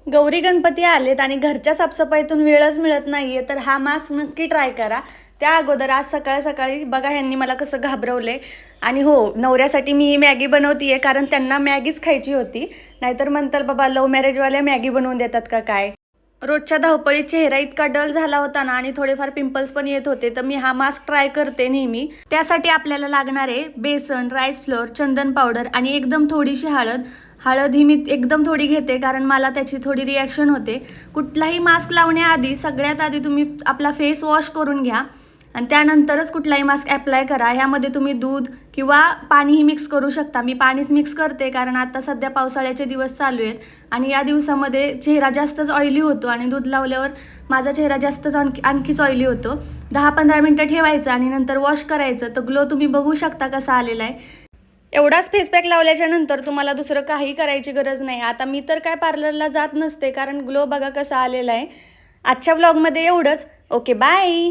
गौरी गणपती आलेत आणि घरच्या साफसफाईतून वेळच मिळत नाहीये, तर हा मास्क नक्की ट्राय करा. त्या अगोदर आज सकाळ सकाळी बघा ह्यांनी मला कसं घाबरवले. आणि हो, नवऱ्यासाठी मी मॅगी बनवतीये कारण त्यांना मॅगीच खायची होती. नाहीतर म्हणताल बाबा लव्ह मॅरेजवाल्या मॅगी बनवून देतात का काय. रोजच्या धावपळीत चेहरा इतका डल झाला होता ना आणि थोडेफार पिंपल्स पण येत होते, तर मी हा मास्क ट्राय करते नेहमी. त्यासाठी आपल्याला लागणार आहे बेसन, राईस फ्लोअर, चंदन पावडर आणि एकदम थोडीशी हळद. हळद ही मी एकदम थोडी घेते कारण मला त्याची थोडी रिॲक्शन होते. कुठलाही मास्क लावण्याआधी सगळ्यात आधी तुम्ही आपला फेस वॉश करून घ्या आणि त्यानंतरच कुठलाही मास्क अप्लाय करा. ह्यामध्ये तुम्ही दूध किंवा पाणीही मिक्स करू शकता. मी पाणीच मिक्स करते कारण आता सध्या पावसाळ्याचे दिवस चालू आहेत आणि या दिवसामध्ये चेहरा जास्तच ऑइली होतो आणि दूध लावल्यावर माझा चेहरा जास्तच आणखीच ऑइली होतो. 10-15 मिनटं ठेवायचं आणि नंतर वॉश करायचं, तर ग्लो तुम्ही बघू शकता कसा आलेला आहे. एवढाच फेस पॅक लावल्याच्या नंतर तुम्हाला दुसरं काही करायची गरज नाही. आता मी तर काय पार्लरला जात नसते कारण ग्लो बघा कसा आलेला आहे. आजच्या व्लॉगमध्ये एवढंच. Okay, bye.